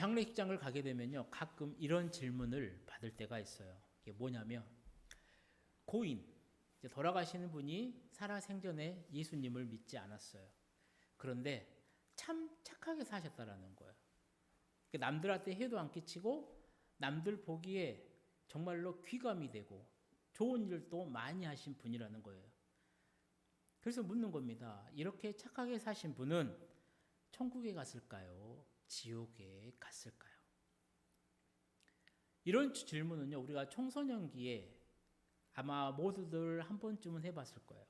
장례식장을 가게 되면요, 가끔 이런 질문을 받을 때가 있어요. 이게 뭐냐면, 고인, 이제 돌아가시는 분이 살아생전에 예수님을 믿지 않았어요. 그런데 참 착하게 사셨다라는 거예요. 남들한테 해도 안 끼치고 남들 보기에 정말로 귀감이 되고 좋은 일도 많이 하신 분이라는 거예요. 그래서 묻는 겁니다. 이렇게 착하게 사신 분은 천국에 갔을까요? 지옥에 갔을까요? 이런 질문은요, 우리가 청소년기에 아마 모두들 한 번쯤은 해봤을 거예요.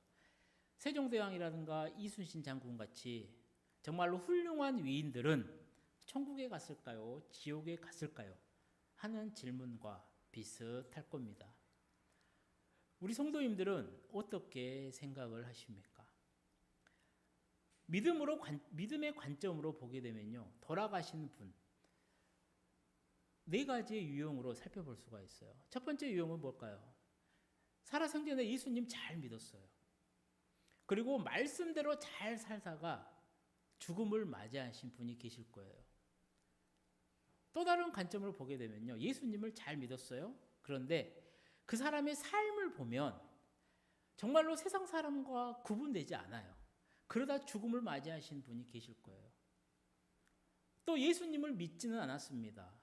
세종대왕이라든가 이순신 장군 같이 정말로 훌륭한 위인들은 천국에 갔을까요? 지옥에 갔을까요? 하는 질문과 비슷할 겁니다. 우리 성도님들은 어떻게 생각을 하십니까? 믿음의 관점으로 보게 되면요, 돌아가신 분, 네 가지의 유형으로 살펴볼 수가 있어요. 첫 번째 유형은 뭘까요? 살아생전에 예수님 잘 믿었어요. 그리고 말씀대로 잘 살다가 죽음을 맞이하신 분이 계실 거예요. 또 다른 관점으로 보게 되면요, 예수님을 잘 믿었어요. 그런데 그 사람의 삶을 보면 정말로 세상 사람과 구분되지 않아요. 그러다 죽음을 맞이하신 분이 계실 거예요. 또 예수님을 믿지는 않았습니다.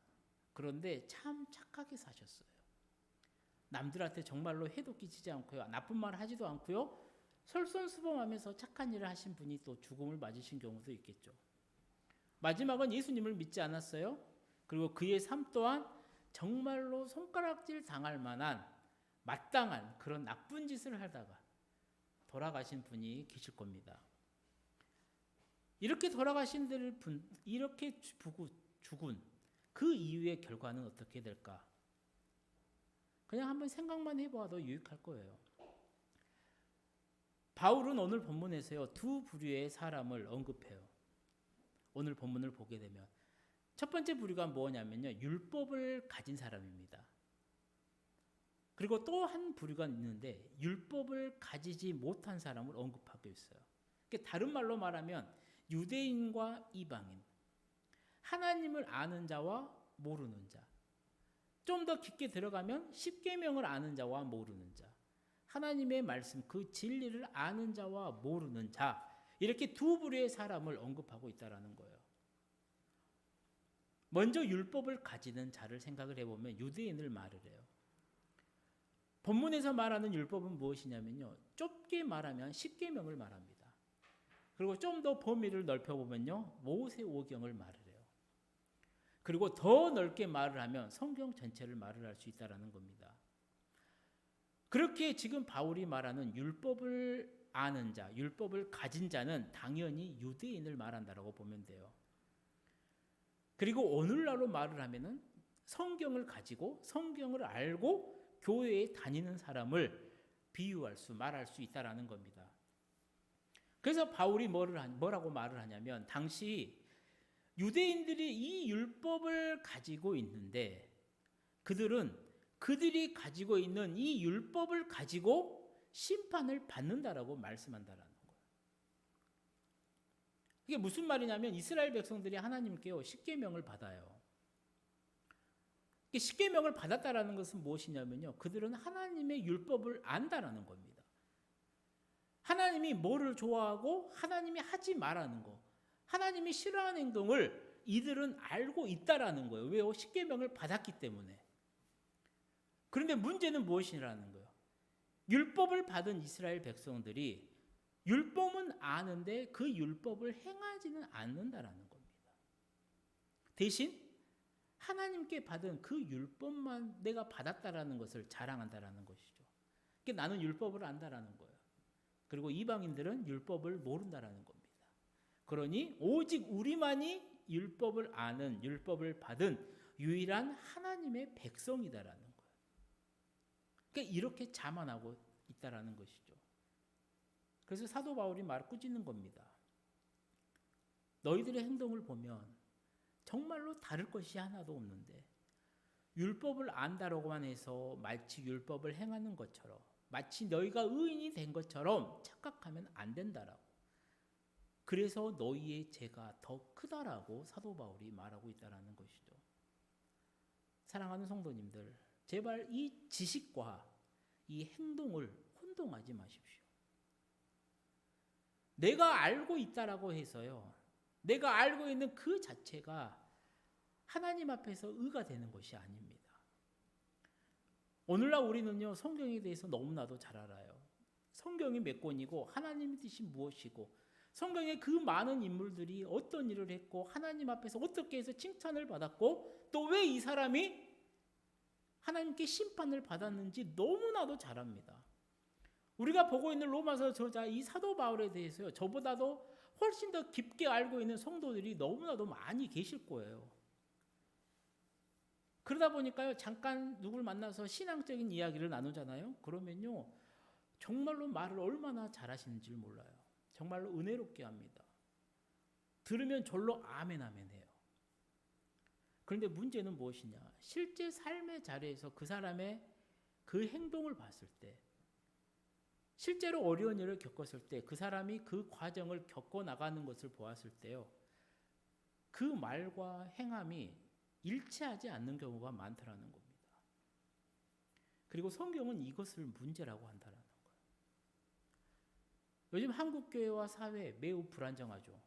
그런데 참 착하게 사셨어요. 남들한테 정말로 해도 끼치지 않고요, 나쁜 말 하지도 않고요, 솔선수범하면서 착한 일을 하신 분이 또 죽음을 맞으신 경우도 있겠죠. 마지막은 예수님을 믿지 않았어요. 그리고 그의 삶 또한 정말로 손가락질 당할 만한 마땅한 그런 나쁜 짓을 하다가 돌아가신 분이 계실 겁니다. 이렇게 돌아가신 분, 이렇게 죽은 그 이후의 결과는 어떻게 될까? 그냥 한번 생각만 해봐도 유익할 거예요. 바울은 오늘 본문에서요, 두 부류의 사람을 언급해요. 오늘 본문을 보게 되면 첫 번째 부류가 뭐냐면요, 율법을 가진 사람입니다. 그리고 또 한 부류가 있는데 율법을 가지지 못한 사람을 언급하고 있어요. 그러니까 다른 말로 말하면 유대인과 이방인, 하나님을 아는 자와 모르는 자, 좀 더 깊게 들어가면 십계명을 아는 자와 모르는 자, 하나님의 말씀 그 진리를 아는 자와 모르는 자, 이렇게 두 부류의 사람을 언급하고 있다는 거예요. 먼저 율법을 가지는 자를 생각을 해보면 유대인을 말을 해요. 본문에서 말하는 율법은 무엇이냐면요, 좁게 말하면 십계명을 말합니다. 그리고 좀 더 범위를 넓혀보면요, 모세오경을 말을 해요. 그리고 더 넓게 말을 하면 성경 전체를 말을 할 수 있다는 겁니다. 그렇게 지금 바울이 말하는 율법을 아는 자, 율법을 가진 자는 당연히 유대인을 말한다라고 보면 돼요. 그리고 오늘날로 말을 하면은 성경을 가지고 성경을 알고 교회에 다니는 사람을 말할 수 있다라는 겁니다. 그래서 바울이 뭐라고 말을 하냐면, 당시 유대인들이 이 율법을 가지고 있는데 그들이 가지고 있는 이 율법을 가지고 심판을 받는다라고 말씀한다라는 거예요. 이게 무슨 말이냐면 이스라엘 백성들이 하나님께요, 십계명을 받아요. 십계명을 받았다라는 것은 무엇이냐면요, 그들은 하나님의 율법을 안다라는 겁니다. 하나님이 뭐를 좋아하고 하나님이 하지 말라는 거, 하나님이 싫어하는 행동을 이들은 알고 있다라는 거예요. 왜요? 십계명을 받았기 때문에. 그런데 문제는 무엇이라는 거예요? 율법을 받은 이스라엘 백성들이 율법은 아는데 그 율법을 행하지는 않는다라는 겁니다. 대신 하나님께 받은 그 율법만 내가 받았다라는 것을 자랑한다라는 것이죠. 그러니까 나는 율법을 안다라는 거예요. 그리고 이방인들은 율법을 모른다라는 겁니다. 그러니 오직 우리만이 율법을 아는, 율법을 받은 유일한 하나님의 백성이다라는 거예요. 그러니까 이렇게 자만하고 있다라는 것이죠. 그래서 사도 바울이 말을 꾸짖는 겁니다. 너희들의 행동을 보면 정말로 다를 것이 하나도 없는데 율법을 안다라고만 해서 마치 율법을 행하는 것처럼, 마치 너희가 의인이 된 것처럼 착각하면 안 된다라고. 그래서 너희의 죄가 더 크다라고 사도 바울이 말하고 있다는 것이죠. 사랑하는 성도님들, 제발 이 지식과 이 행동을 혼동하지 마십시오. 내가 알고 있다라고 해서요, 내가 알고 있는 그 자체가 하나님 앞에서 의가 되는 것이 아닙니다. 오늘날 우리는요, 성경에 대해서 너무나도 잘 알아요. 성경이 몇 권이고 하나님의 뜻이 무엇이고 성경의 그 많은 인물들이 어떤 일을 했고 하나님 앞에서 어떻게 해서 칭찬을 받았고 또 왜 이 사람이 하나님께 심판을 받았는지 너무나도 잘 압니다. 우리가 보고 있는 로마서 저자 이 사도 바울에 대해서요, 저보다도 훨씬 더 깊게 알고 있는 성도들이 너무나도 많이 계실 거예요. 그러다 보니까요, 잠깐 누굴 만나서 신앙적인 이야기를 나누잖아요. 그러면요, 정말로 말을 얼마나 잘하시는지 몰라요. 정말로 은혜롭게 합니다. 들으면 절로 아멘 아멘 해요. 그런데 문제는 무엇이냐? 실제 삶의 자리에서 그 사람의 그 행동을 봤을 때, 실제로 어려운 일을 겪었을 때, 그 사람이 그 과정을 겪어 나가는 것을 보았을 때요, 그 말과 행함이 일치하지 않는 경우가 많다라는 겁니다. 그리고 성경은 이것을 문제라고 한다는 거예요. 요즘 한국 교회와 사회 매우 불안정하죠.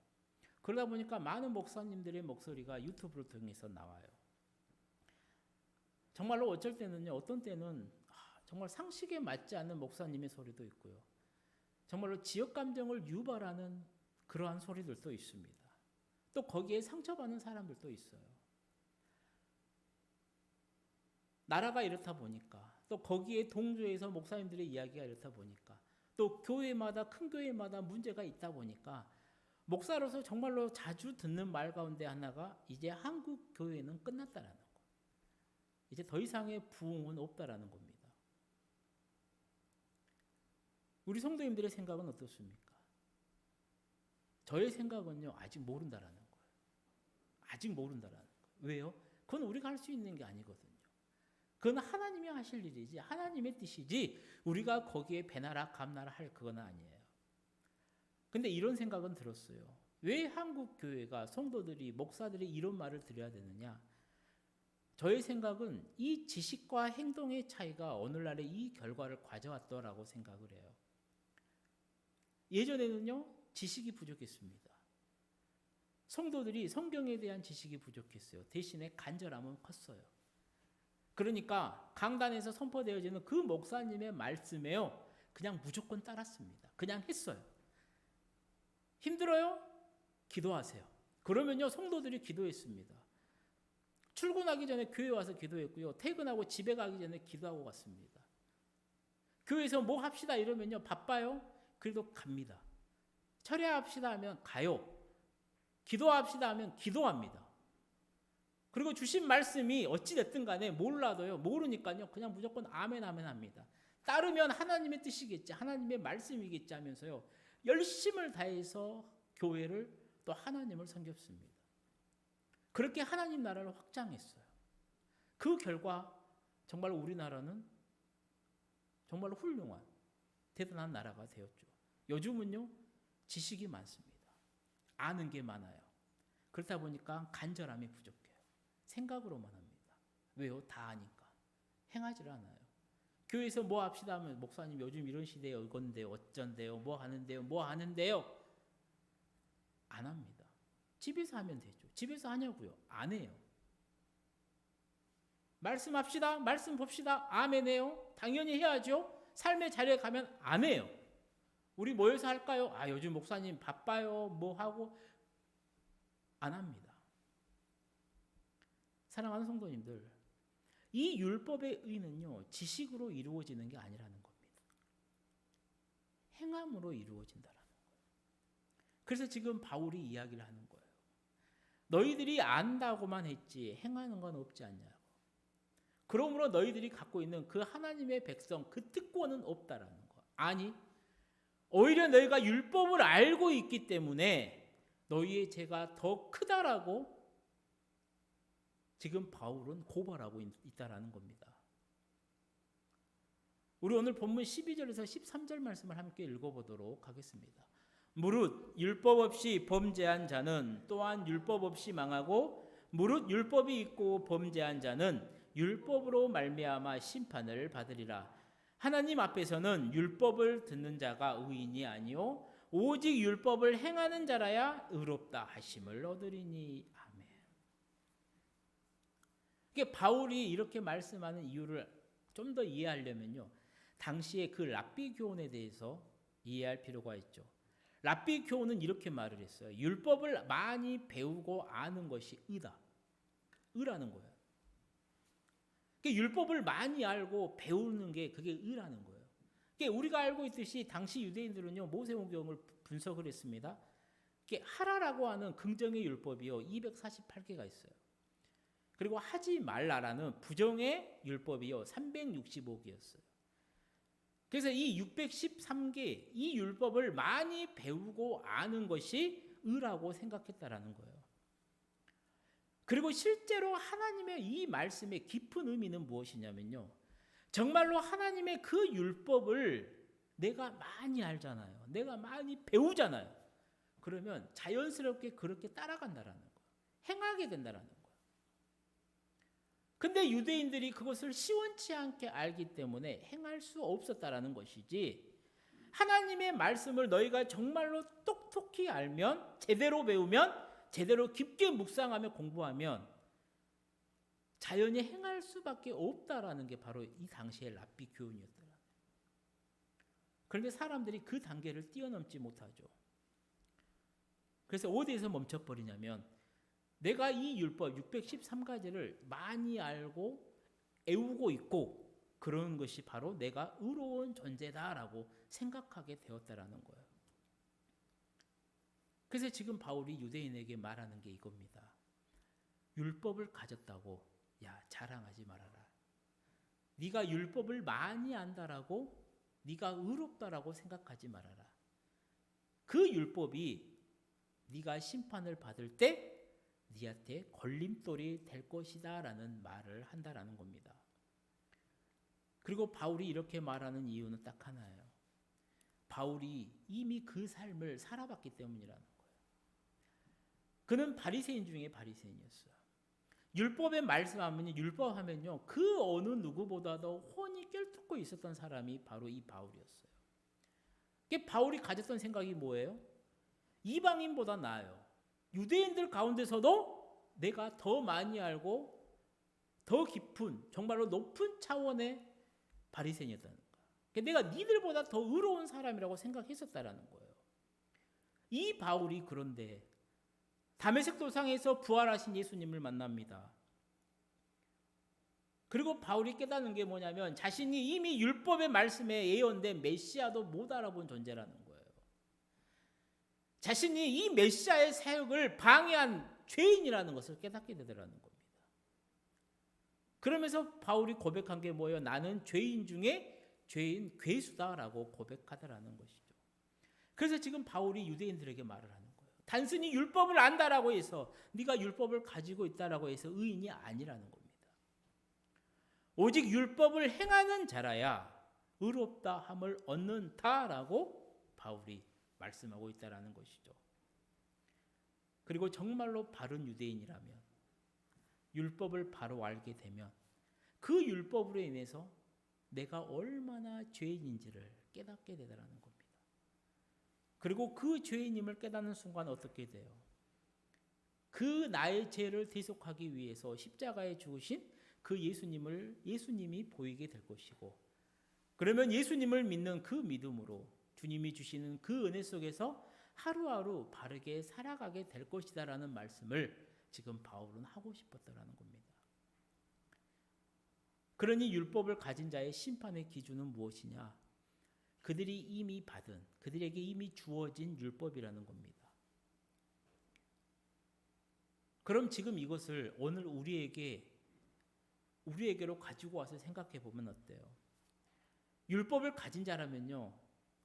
그러다 보니까 많은 목사님들의 목소리가 유튜브를 통해서 나와요. 정말로 어쩔 때는요, 어떤 때는 정말 상식에 맞지 않는 목사님의 소리도 있고요. 정말로 지역 감정을 유발하는 그러한 소리들도 있습니다. 또 거기에 상처받는 사람들도 있어요. 나라가 이렇다 보니까, 또 거기에 동조해서 목사님들의 이야기가 이렇다 보니까, 또 교회마다 큰 교회마다 문제가 있다 보니까 목사로서 정말로 자주 듣는 말 가운데 하나가 이제 한국 교회는 끝났다라는 거. 이제 더 이상의 부흥은 없다라는 겁니다. 우리 성도님들의 생각은 어떻습니까? 저의 생각은요, 아직 모른다라는 거예요. 아직 모른다라는 거예요. 왜요? 그건 우리가 할 수 있는 게 아니거든요. 그건 하나님이 하실 일이지, 하나님의 뜻이지 우리가 거기에 배나라 감나라 할 그건 아니에요. 근데 이런 생각은 들었어요. 왜 한국 교회가 성도들이 목사들이 이런 말을 드려야 되느냐? 저의 생각은 이 지식과 행동의 차이가 오늘날의 이 결과를 가져왔더라고 생각을 해요. 예전에는요, 지식이 부족했습니다. 성도들이 성경에 대한 지식이 부족했어요. 대신에 간절함은 컸어요. 그러니까 강단에서 선포되어지는 그 목사님의 말씀에요, 그냥 무조건 따랐습니다. 그냥 했어요. 힘들어요? 기도하세요. 그러면요, 성도들이 기도했습니다. 출근하기 전에 교회 와서 기도했고요. 퇴근하고 집에 가기 전에 기도하고 갔습니다. 교회에서 뭐 합시다 이러면요, 바빠요? 그래도 갑니다. 철야합시다 하면 가요. 기도합시다 하면 기도합니다. 그리고 주신 말씀이 어찌됐든 간에 몰라도요, 모르니까요, 그냥 무조건 아멘 아멘 합니다. 따르면 하나님의 뜻이겠지, 하나님의 말씀이겠지 하면서요, 열심을 다해서 교회를 또 하나님을 섬겼습니다. 그렇게 하나님 나라를 확장했어요. 그 결과 정말 우리나라는 정말 훌륭한 대단한 나라가 되었죠. 요즘은요, 지식이 많습니다. 아는 게 많아요. 그렇다 보니까 간절함이 부족해요. 생각으로만 합니다. 왜요? 다 아니까. 행하지를 않아요. 교회에서 뭐 합시다 하면 목사님 요즘 이런 시대에 이건데요, 어쩐데요, 뭐 하는데요. 안 합니다. 집에서 하면 되죠. 집에서 하냐고요? 안 해요. 말씀합시다. 말씀 봅시다. 아멘 해요. 당연히 해야죠. 삶의 자리에 가면 안 해요. 우리 모여서 할까요? 요즘 목사님 바빠요. 뭐 하고. 안 합니다. 사랑하는 성도님들, 이 율법의 의는요, 지식으로 이루어지는 게 아니라는 겁니다. 행함으로 이루어진다라는 거예요. 그래서 지금 바울이 이야기를 하는 거예요. 너희들이 안다고만 했지 행하는 건 없지 않냐고. 그러므로 너희들이 갖고 있는 그 하나님의 백성, 그 특권은 없다라는 거. 아니, 오히려 너희가 율법을 알고 있기 때문에 너희의 죄가 더 크다라고 지금 바울은 고발하고 있다라는 겁니다. 우리 오늘 본문 12절에서 13절 말씀을 함께 읽어보도록 하겠습니다. 무릇 율법 없이 범죄한 자는 또한 율법 없이 망하고 무릇 율법이 있고 범죄한 자는 율법으로 말미암아 심판을 받으리라. 하나님 앞에서는 율법을 듣는 자가 의인이 아니요 오직 율법을 행하는 자라야 의롭다 하심을 얻으리니. 아멘. 이게 바울이 이렇게 말씀하는 이유를 좀 더 이해하려면요, 당시에 그 랍비 교훈에 대해서 이해할 필요가 있죠. 랍비 교훈은 이렇게 말을 했어요. 율법을 많이 배우고 아는 것이 의다. 의라는 거예요. 그러니까 율법을 많이 알고 배우는 게 그게 의라는 거예요. 그러니까 우리가 알고 있듯이 당시 유대인들은요, 모세오경을 분석을 했습니다. 하라라고 하는 긍정의 율법이요 248개가 있어요. 그리고 하지 말라라는 부정의 율법이요 365개였어요. 그래서 이 613개 이 율법을 많이 배우고 아는 것이 의라고 생각했다라는 거예요. 그리고 실제로 하나님의 이 말씀의 깊은 의미는 무엇이냐면요, 정말로 하나님의 그 율법을 내가 많이 알잖아요. 내가 많이 배우잖아요. 그러면 자연스럽게 그렇게 따라간다라는 거예요. 행하게 된다라는 거예요. 근데 유대인들이 그것을 시원치 않게 알기 때문에 행할 수 없었다라는 것이지, 하나님의 말씀을 너희가 정말로 똑똑히 알면, 제대로 배우면, 제대로 깊게 묵상하며 공부하면 자연히 행할 수밖에 없다라는 게 바로 이 당시의 랍비 교훈이었더라. 그런데 사람들이 그 단계를 뛰어넘지 못하죠. 그래서 어디에서 멈춰버리냐면, 내가 이 율법 613가지를 많이 알고 애우고 있고 그런 것이 바로 내가 의로운 존재다라고 생각하게 되었다라는 거예요. 그래서 지금 바울이 유대인에게 말하는 게 이겁니다. 율법을 가졌다고 야 자랑하지 말아라. 네가 율법을 많이 안다라고 네가 의롭다라고 생각하지 말아라. 그 율법이 네가 심판을 받을 때 네한테 걸림돌이 될 것이다 라는 말을 한다라는 겁니다. 그리고 바울이 이렇게 말하는 이유는 딱 하나예요. 바울이 이미 그 삶을 살아봤기 때문이라는 거예요. 그는 바리새인 중에 바리새인이었어요. 율법에 말씀하면 율법하면요 그 어느 누구보다도 혼이 꿰뚫고 있었던 사람이 바로 이 바울이었어요. 바울이 가졌던 생각이 뭐예요? 이방인보다 나아요. 유대인들 가운데서도 내가 더 많이 알고 더 깊은 정말로 높은 차원의 바리새인이었다는 거야. 내가 니들보다 더 의로운 사람이라고 생각했었다라는 거예요. 이 바울이 그런데 다메섹 도상에서 부활하신 예수님을 만납니다. 그리고 바울이 깨닫는 게 뭐냐면 자신이 이미 율법의 말씀에 예언된 메시아도 못 알아본 존재라는 거예요. 자신이 이 메시아의 사역을 방해한 죄인이라는 것을 깨닫게 되더라는 겁니다. 그러면서 바울이 고백한 게 뭐예요? 나는 죄인 중에 죄인 괴수다라고 고백하더라는 것이죠. 그래서 지금 바울이 유대인들에게 말을 하는 거예요. 단순히 율법을 안다라고 해서 네가 율법을 가지고 있다라고 해서 의인이 아니라는 겁니다. 오직 율법을 행하는 자라야 의롭다 함을 얻는다라고 바울이 말씀하고 있다라는 것이죠. 그리고 정말로 바른 유대인이라면 율법을 바로 알게 되면 그 율법으로 인해서 내가 얼마나 죄인인지를 깨닫게 되더라는 겁니다. 그리고 그 죄인임을 깨닫는 순간 어떻게 돼요? 그 나의 죄를 대속하기 위해서 십자가에 죽으신 그 예수님이 보이게 될 것이고, 그러면 예수님을 믿는 그 믿음으로 주님이 주시는 그 은혜 속에서 하루하루 바르게 살아가게 될 것이다라는 말씀을 지금 바울은 하고 싶었다라는 겁니다. 그러니 율법을 가진 자의 심판의 기준은 무엇이냐? 그들이 이미 받은, 그들에게 이미 주어진 율법이라는 겁니다. 그럼 지금 이것을 오늘 우리에게로 가지고 와서 생각해 보면 어때요? 율법을 가진 자라면요,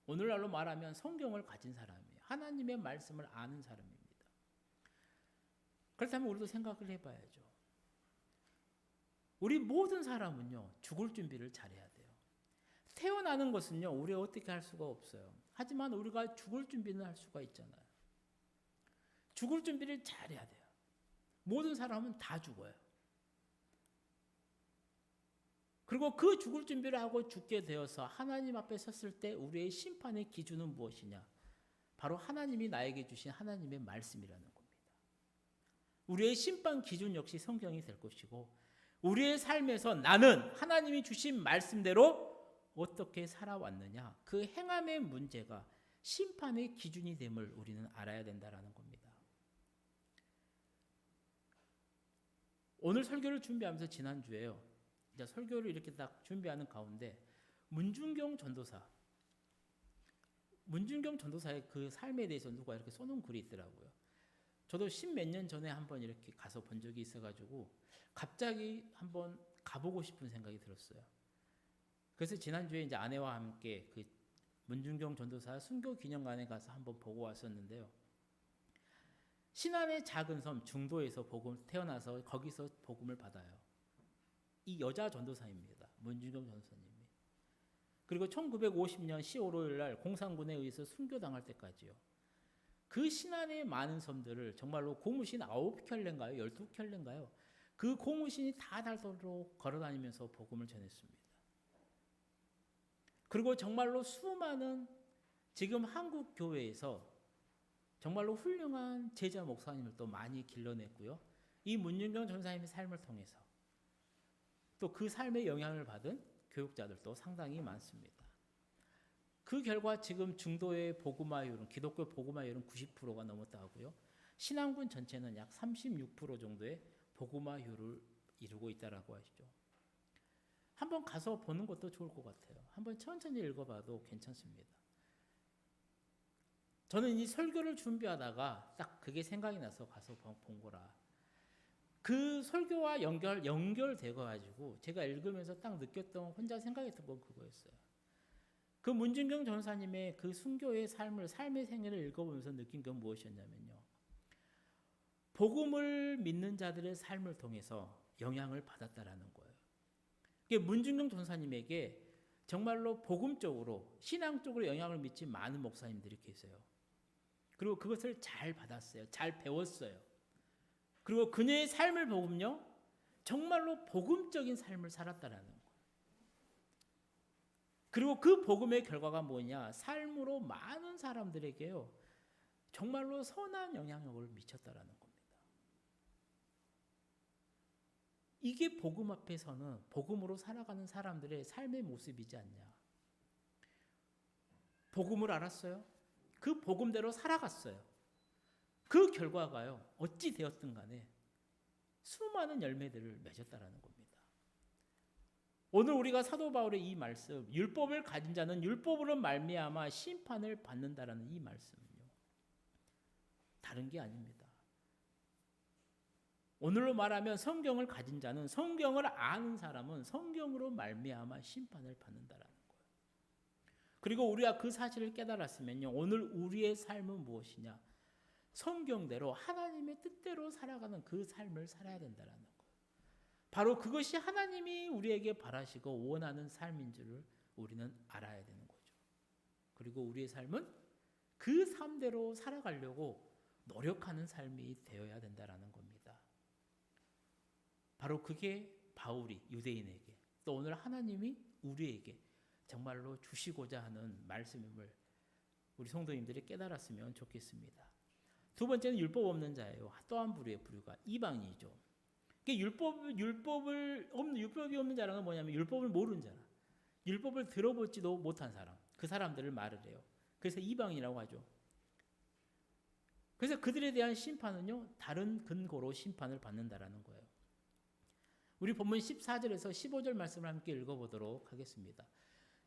오늘날로 말하면 성경을 가진 사람이에요. 하나님의 말씀을 아는 사람입니다. 그렇다면 우리도 생각을 해봐야죠. 우리 모든 사람은요 죽을 준비를 잘해야 돼요. 태어나는 것은요 우리가 어떻게 할 수가 없어요. 하지만 우리가 죽을 준비는 할 수가 있잖아요. 죽을 준비를 잘해야 돼요. 모든 사람은 다 죽어요. 그리고 그 죽을 준비를 하고 죽게 되어서 하나님 앞에 섰을 때 우리의 심판의 기준은 무엇이냐? 바로 하나님이 나에게 주신 하나님의 말씀이라는 겁니다. 우리의 심판 기준 역시 성경이 될 것이고, 우리의 삶에서 나는 하나님이 주신 말씀대로 어떻게 살아왔느냐, 그 행함의 문제가 심판의 기준이 됨을 우리는 알아야 된다는 겁니다. 오늘 설교를 준비하면서 지난주에요, 이제 설교를 이렇게 딱 준비하는 가운데 문준경 전도사의 그 삶에 대해서 누가 이렇게 써놓은 글이 있더라고요. 저도 10몇 년 전에 한번 이렇게 가서 본 적이 있어가지고 갑자기 한번 가보고 싶은 생각이 들었어요. 그래서 지난주에 이제 아내와 함께 그 문준경 전도사 순교 기념관에 가서 한번 보고 왔었는데요. 신안의 작은 섬 중도에서 태어나서 거기서 복음을 받아요. 이 여자 전도사입니다. 문준경 전도사님이. 그리고 1950년 10월 5일 날 공산군에 의해서 순교당할 때까지요. 그 신안의 많은 섬들을 정말로 고무신 9켤레인가요? 12켤레인가요? 그 고무신이 다 닳도록 걸어다니면서 복음을 전했습니다. 그리고 정말로 수많은 지금 한국 교회에서 정말로 훌륭한 제자 목사님을 또 많이 길러냈고요. 이 문준경 전사님의 삶을 통해서 또 그 삶에 영향을 받은 교육자들도 상당히 많습니다. 그 결과 지금 중도의 복음화율은, 기독교 복음화율은 90%가 넘었다 하고요. 신안군 전체는 약 36% 정도의 복음화율을 이루고 있다라고 하시죠. 한번 가서 보는 것도 좋을 것 같아요. 한번 천천히 읽어봐도 괜찮습니다. 저는 이 설교를 준비하다가 딱 그게 생각이 나서 가서 본 거라. 그 설교와 연결되어 가지고 제가 읽으면서 딱 느꼈던, 혼자 생각했던 건 그거였어요. 그 문준경 전사님의 그 순교의 삶의 생애를 읽어보면서 느낀 건 무엇이었냐면요, 복음을 믿는 자들의 삶을 통해서 영향을 받았다라는 거예요. 문준경 전사님에게 정말로 복음적으로, 신앙적으로 영향을 미친 많은 목사님들이 계세요. 그리고 그것을 잘 받았어요. 잘 배웠어요. 그리고 그녀의 삶을 보면요, 정말로 복음적인 삶을 살았다라는 거예요. 그리고 그 복음의 결과가 뭐냐, 삶으로 많은 사람들에게요, 정말로 선한 영향력을 미쳤다라는 겁니다. 이게 복음 앞에서는 복음으로 살아가는 사람들의 삶의 모습이지 않냐. 복음을 알았어요. 그 복음대로 살아갔어요. 그 결과가요, 어찌 되었든 간에 수많은 열매들을 맺었다라는 겁니다. 오늘 우리가 사도 바울의 이 말씀, 율법을 가진 자는 율법으로 말미암아 심판을 받는다라는 이 말씀은요, 다른 게 아닙니다. 오늘로 말하면 성경을 가진 자는, 성경을 아는 사람은 성경으로 말미암아 심판을 받는다라는 거예요. 그리고 우리가 그 사실을 깨달았으면요, 오늘 우리의 삶은 무엇이냐? 성경대로 하나님의 뜻대로 살아가는 그 삶을 살아야 된다는 거예요. 바로 그것이 하나님이 우리에게 바라시고 원하는 삶인 줄을 우리는 알아야 되는 거죠. 그리고 우리의 삶은 그 삶대로 살아가려고 노력하는 삶이 되어야 된다는 겁니다. 바로 그게 바울이 유대인에게, 또 오늘 하나님이 우리에게 정말로 주시고자 하는 말씀임을 우리 성도님들이 깨달았으면 좋겠습니다. 두 번째는 율법 없는 자예요. 또 한 부류의 부류가 이방인이죠. 율법이 없는 자랑은 뭐냐면 율법을 모르는 자라. 율법을 들어보지도 못한 사람. 그 사람들을 말을 해요. 그래서 이방인이라고 하죠. 그래서 그들에 대한 심판은요, 다른 근거로 심판을 받는다라는 거예요. 우리 본문 14절에서 15절 말씀을 함께 읽어보도록 하겠습니다.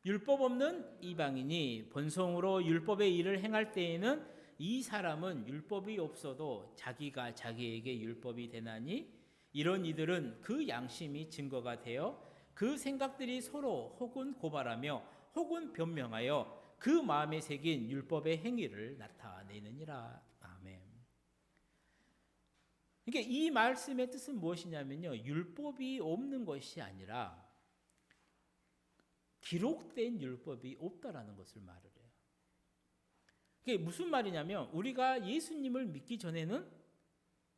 율법 없는 이방인이 본성으로 율법의 일을 행할 때에는 이 사람은 율법이 없어도 자기가 자기에게 율법이 되나니, 이런 이들은 그 양심이 증거가 되어 그 생각들이 서로 혹은 고발하며 혹은 변명하여 그 마음에 새긴 율법의 행위를 나타내느니라. 아멘. 그러니까 이 말씀의 뜻은 무엇이냐면요, 율법이 없는 것이 아니라 기록된 율법이 없다라는 것을 말을 해요. 그게 무슨 말이냐면 우리가 예수님을 믿기 전에는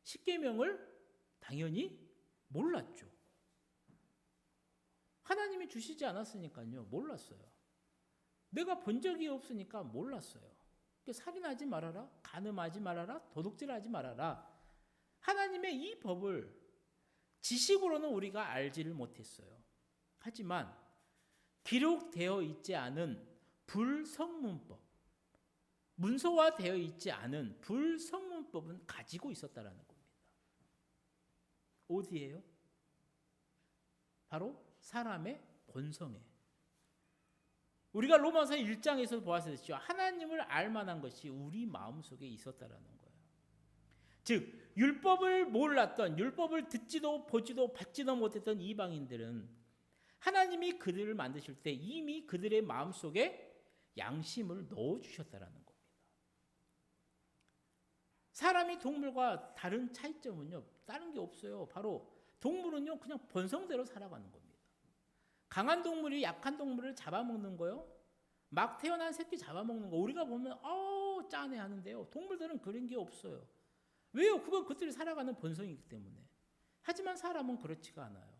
십계명을 당연히 몰랐죠. 하나님이 주시지 않았으니까요. 몰랐어요. 내가 본 적이 없으니까 몰랐어요. 살인하지 말아라, 간음하지 말아라, 도둑질하지 말아라. 하나님의 이 법을 지식으로는 우리가 알지를 못했어요. 하지만 기록되어 있지 않은 불성문법, 문서화되어 있지 않은 불성문법은 가지고 있었다라는 겁니다. 어디예요? 바로 사람의 본성에. 우리가 로마서 1장에서 보았듯이 하나님을 알만한 것이 우리 마음속에 있었다라는 거예요. 즉 율법을 몰랐던, 율법을 듣지도 보지도 받지도 못했던 이방인들은 하나님이 그들을 만드실 때 이미 그들의 마음속에 양심을 넣어주셨다라는 겁니다. 사람이 동물과 다른 차이점은요, 다른 게 없어요. 바로 동물은요, 그냥 본성대로 살아가는 겁니다. 강한 동물이 약한 동물을 잡아먹는 거요. 막 태어난 새끼 잡아먹는 거 우리가 보면 짠해 하는데요. 동물들은 그런 게 없어요. 왜요? 그건 그들이 살아가는 본성이기 때문에. 하지만 사람은 그렇지가 않아요.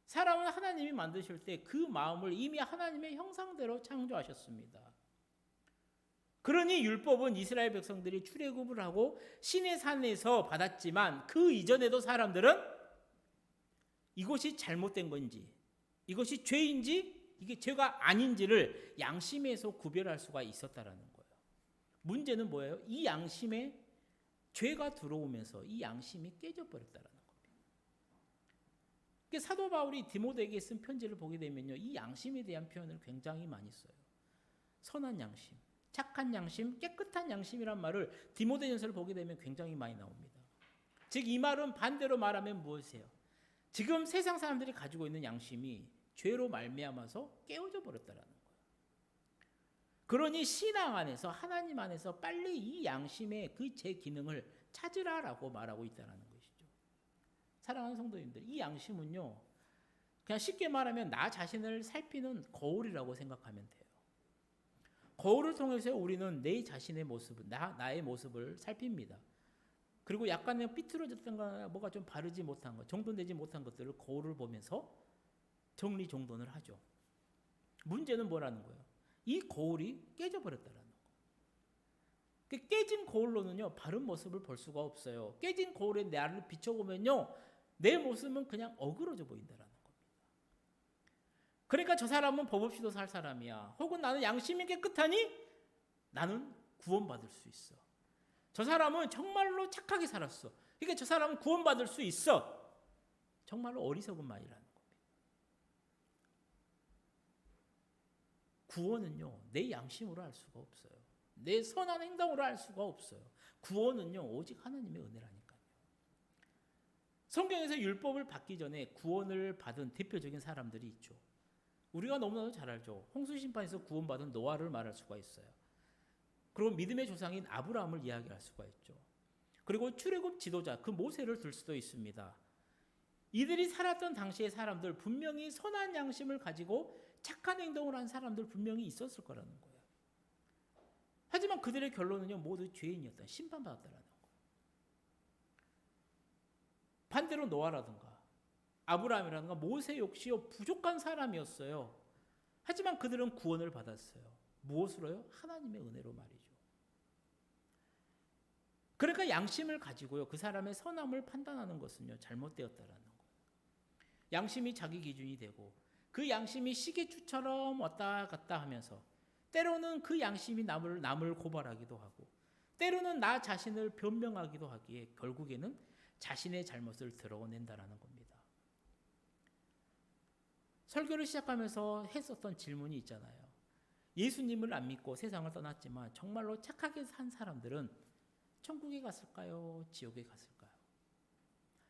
사람은 하나님이 만드실 때 그 마음을 이미 하나님의 형상대로 창조하셨습니다. 그러니 율법은 이스라엘 백성들이 출애굽을 하고 시내 산에서 받았지만 그 이전에도 사람들은 이것이 잘못된 건지, 이것이 죄인지, 이게 죄가 아닌지를 양심에서 구별할 수가 있었다라는 거예요. 문제는 뭐예요? 이 양심에 죄가 들어오면서 이 양심이 깨져버렸다라는 겁니다. 사도 바울이 디모데에게 쓴 편지를 보게 되면요, 이 양심에 대한 표현을 굉장히 많이 써요. 선한 양심, 착한 양심, 깨끗한 양심이란 말을 디모데전서를 보게 되면 굉장히 많이 나옵니다. 즉 이 말은 반대로 말하면 무엇이에요? 지금 세상 사람들이 가지고 있는 양심이 죄로 말미암아서 깨어져 버렸다라는 거예요. 그러니 신앙 안에서, 하나님 안에서 빨리 이 양심의 그 제 기능을 찾으라라고 말하고 있다는 것이죠. 사랑하는 성도님들, 이 양심은요, 그냥 쉽게 말하면 나 자신을 살피는 거울이라고 생각하면 돼요. 거울을 통해서 우리는 내 자신의 모습, 나의 모습을 살핍니다. 그리고 약간의 삐뚤어졌던 거나 뭐가 좀 바르지 못한 것, 정돈되지 못한 것들을 거울을 보면서 정리정돈을 하죠. 문제는 뭐라는 거예요? 이 거울이 깨져버렸다는 거예요. 깨진 거울로는요, 바른 모습을 볼 수가 없어요. 깨진 거울에 나를 비춰보면요, 내 모습은 그냥 어그러져 보인다는 겁니다. 그러니까 저 사람은 법 없이도 살 사람이야. 혹은 나는 양심이 깨끗하니 나는 구원받을 수 있어. 저 사람은 정말로 착하게 살았어. 그러니까 저 사람은 구원받을 수 있어. 정말로 어리석은 말이라는 겁니다. 구원은요, 내 양심으로 할 수가 없어요. 내 선한 행동으로 할 수가 없어요. 구원은요, 오직 하나님의 은혜라니까요. 성경에서 율법을 받기 전에 구원을 받은 대표적인 사람들이 있죠. 우리가 너무나도 잘 알죠. 홍수 심판에서 구원받은 노아를 말할 수가 있어요. 그리고 믿음의 조상인 아브라함을 이야기할 수가 있죠. 그리고 출애굽 지도자 그 모세를 들 수도 있습니다. 이들이 살았던 당시의 사람들 분명히 선한 양심을 가지고 착한 행동을 한 사람들 분명히 있었을 거라는 거예요. 하지만 그들의 결론은요, 모두 죄인이었다, 심판받았다라는 거예요. 반대로 노아라든가 아브라함이라든가 모세 역시요, 부족한 사람이었어요. 하지만 그들은 구원을 받았어요. 무엇으로요? 하나님의 은혜로 말이죠. 그러니까 양심을 가지고요, 그 사람의 선함을 판단하는 것은요, 잘못되었다라는 거예요. 양심이 자기 기준이 되고 그 양심이 시계추처럼 왔다 갔다 하면서 때로는 그 양심이 남을 고발하기도 하고 때로는 나 자신을 변명하기도 하기에 결국에는 자신의 잘못을 드러낸다라는 겁니다. 설교를 시작하면서 했었던 질문이 있잖아요. 예수님을 안 믿고 세상을 떠났지만 정말로 착하게 산 사람들은 천국에 갔을까요? 지옥에 갔을까요?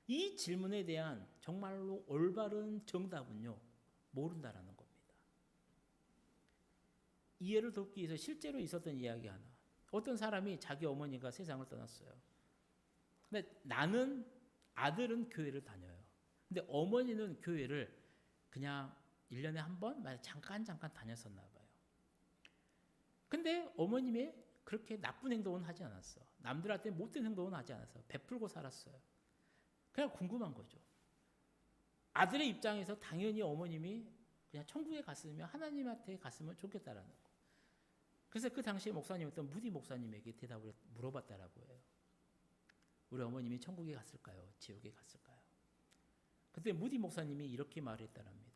이 질문에 대한 정말로 올바른 정답은요, 모른다라는 겁니다. 이해를 돕기 위해서 실제로 있었던 이야기 하나. 어떤 사람이 자기 어머니가 세상을 떠났어요. 근데 나는, 아들은 교회를 다녀요. 근데 어머니는 교회를 그냥 1년에 한 번 잠깐 다녔었나 봐요. 근데 어머님의 그렇게 나쁜 행동은 하지 않았어. 남들한테 못된 행동은 하지 않았어. 베풀고 살았어요. 그냥 궁금한 거죠. 아들의 입장에서 당연히 어머님이 그냥 천국에 갔으면 하나님한테 갔으면 좋겠다라는 거. 그래서 그 당시에 목사님이었던 무디 목사님에게 대답을 물어봤다라고 해요. 우리 어머님이 천국에 갔을까요? 지옥에 갔을까요? 그때 무디 목사님이 이렇게 말했다랍니다.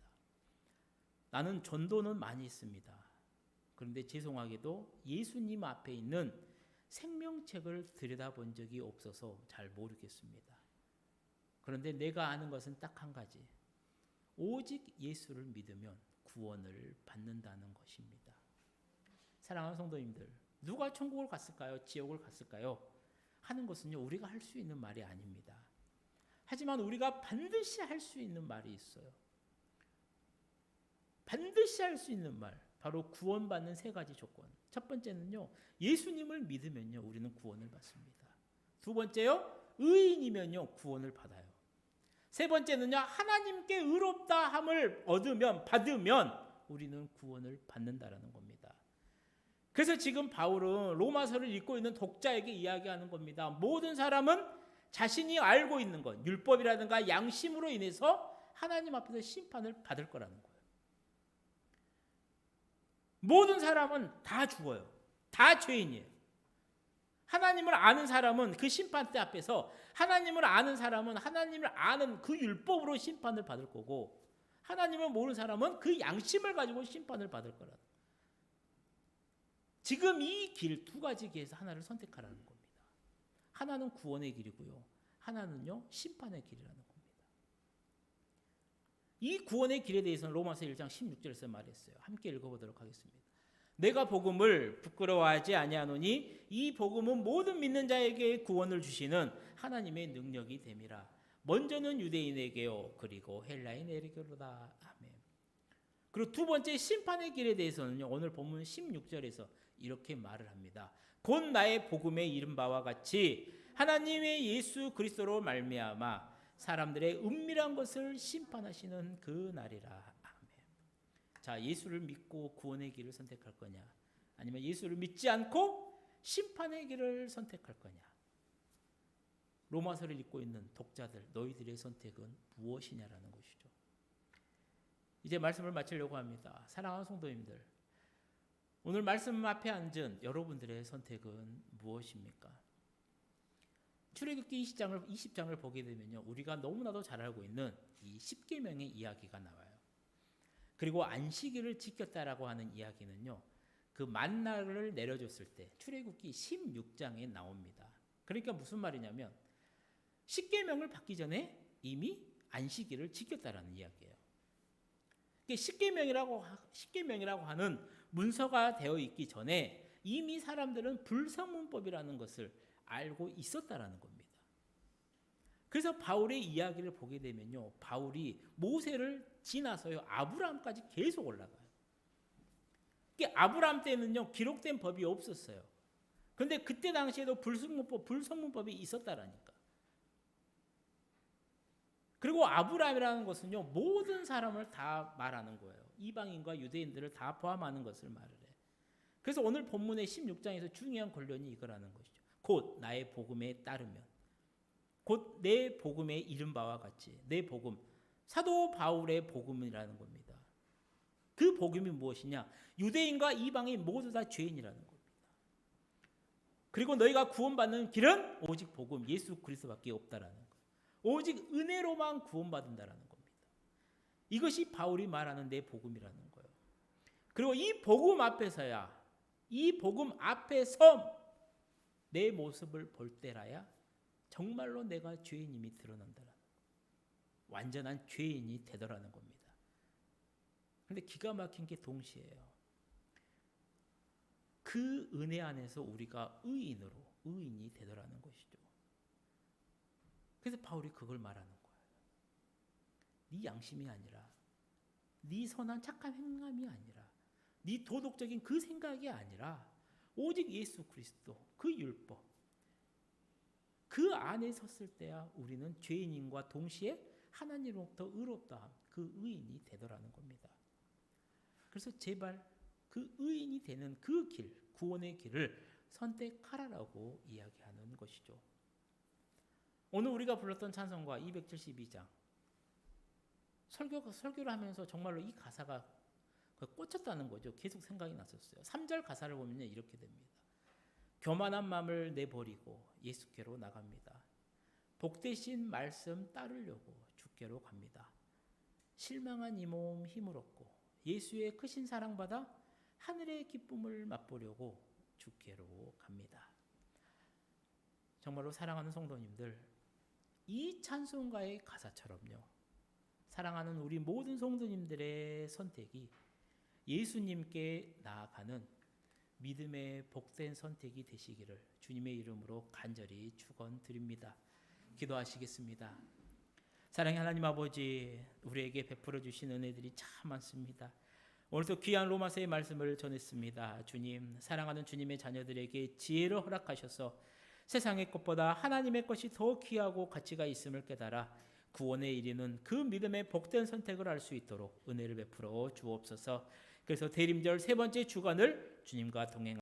나는 전도는 많이 했습니다. 그런데 죄송하게도 예수님 앞에 있는 생명책을 들여다본 적이 없어서 잘 모르겠습니다. 그런데 내가 아는 것은 딱 한 가지. 오직 예수를 믿으면 구원을 받는다는 것입니다. 사랑하는 성도님들, 누가 천국을 갔을까요? 지옥을 갔을까요? 하는 것은요, 우리가 할 수 있는 말이 아닙니다. 하지만 우리가 반드시 할 수 있는 말이 있어요. 반드시 할 수 있는 말, 바로 구원받는 세 가지 조건. 첫 번째는요, 예수님을 믿으면요, 우리는 구원을 받습니다. 두 번째요, 의인이면요, 구원을 받아요. 세 번째는요, 하나님께 의롭다 함을 받으면 우리는 구원을 받는다라는 겁니다. 그래서 지금 바울은 로마서를 읽고 있는 독자에게 이야기하는 겁니다. 모든 사람은 자신이 알고 있는 것, 율법이라든가 양심으로 인해서 하나님 앞에서 심판을 받을 거라는 거예요. 모든 사람은 다 죽어요. 다 죄인이에요. 하나님을 아는 사람은 그 심판대 앞에서, 하나님을 아는 사람은 하나님을 아는 그 율법으로 심판을 받을 거고, 하나님을 모르는 사람은 그 양심을 가지고 심판을 받을 거라는 거예요. 지금 이 길, 두 가지 길에서 하나를 선택하라는 겁니다. 하나는 구원의 길이고요, 하나는요 심판의 길이라는 겁니다. 이 구원의 길에 대해서는 로마서 1장 16절에서 말했어요. 함께 읽어보도록 하겠습니다. 내가 복음을 부끄러워하지 아니하노니 이 복음은 모든 믿는 자에게 구원을 주시는 하나님의 능력이 됨이라. 먼저는 유대인에게요, 그리고 헬라인에게로다. 아멘. 그리고 두 번째 심판의 길에 대해서는요, 오늘 본문 16절에서 이렇게 말을 합니다. 곧 나의 복음에 이른 바와 같이 하나님의 예수 그리스도로 말미암아 사람들의 은밀한 것을 심판하시는 그 날이라. 아멘. 자, 예수를 믿고 구원의 길을 선택할 거냐, 아니면 예수를 믿지 않고 심판의 길을 선택할 거냐. 로마서를 읽고 있는 독자들, 너희들의 선택은 무엇이냐라는 것이죠. 이제 말씀을 마치려고 합니다. 사랑하는 성도님들, 오늘 말씀 앞에 앉은 여러분들의 선택은 무엇입니까? 출애굽기 20장을 보게 되면요, 우리가 너무나도 잘 알고 있는 이 10계명의 이야기가 나와요. 그리고 안식일을 지켰다라고 하는 이야기는요, 그 만나를 내려줬을 때 출애굽기 16장에 나옵니다. 그러니까 무슨 말이냐면 10계명을 받기 전에 이미 안식일을 지켰다라는 이야기예요. 10계명이라고 하는 문서가 되어 있기 전에 이미 사람들은 불성문법이라는 것을 알고 있었다라는 겁니다. 그래서 바울의 이야기를 보게 되면요, 바울이 모세를 지나서요 아브라함까지 계속 올라가요. 아브라함 때는요 기록된 법이 없었어요. 그런데 그때 당시에도 불성문법이 있었다라니까. 그리고 아브라함이라는 것은요 모든 사람을 다 말하는 거예요. 이방인과 유대인들을 다 포함하는 것을 말을 해. 그래서 오늘 본문의 16장에서 중요한 권면이 이거라는 것이죠. 곧 나의 복음에 따르면, 곧 내 복음에 이른 바와 같이, 내 복음, 사도 바울의 복음이라는 겁니다. 그 복음이 무엇이냐? 유대인과 이방인 모두 다 죄인이라는 겁니다. 그리고 너희가 구원받는 길은 오직 복음, 예수 그리스도밖에 없다라는 거. 오직 은혜로만 구원받는다라는 겁니다. 이것이 바울이 말하는 내 복음이라는 거예요. 그리고 이 복음 앞에서야, 이 복음 앞에서 내 모습을 볼 때라야 정말로 내가 죄인임이 드러난다라는, 완전한 죄인이 되더라는 겁니다. 그런데 기가 막힌 게 동시에요. 그 은혜 안에서 우리가 의인이 되더라는 것이죠. 그래서 바울이 그걸 말하는 거예요. 네 양심이 아니라, 네 선한 착한 행함이 아니라, 네 도덕적인 그 생각이 아니라 오직 예수 그리스도, 그 율법, 그 안에 섰을 때야 우리는 죄인인과 동시에 하나님으로부터 의롭다, 그 의인이 되더라는 겁니다. 그래서 제발 그 의인이 되는 그 길, 구원의 길을 선택하라라고 이야기하는 것이죠. 오늘 우리가 불렀던 찬송가 272장 설교를 하면서 정말로 이 가사가 꽂혔다는 거죠. 계속 생각이 났었어요. 3절 가사를 보면 이렇게 됩니다. 교만한 마음을 내버리고 예수께로 나갑니다. 복되신 말씀 따르려고 주께로 갑니다. 실망한 이 몸 힘을 얻고 예수의 크신 사랑받아 하늘의 기쁨을 맛보려고 주께로 갑니다. 정말로 사랑하는 성도님들, 이 찬송가의 가사처럼요, 사랑하는 우리 모든 성도님들의 선택이 예수님께 나아가는 믿음의 복된 선택이 되시기를 주님의 이름으로 간절히 축원드립니다. 기도하시겠습니다. 사랑의 하나님 아버지, 우리에게 베풀어 주신 은혜들이 참 많습니다. 오늘도 귀한 로마서의 말씀을 전했습니다. 주님, 사랑하는 주님의 자녀들에게 지혜를 허락하셔서 세상의 것보다 하나님의 것이 더 귀하고 가치가 있음을 깨달아 구원에 이르는 그 믿음의 복된 선택을 할 수 있도록 은혜를 베풀어 주옵소서. 그래서 대림절 세 번째 주간을 주님과 동행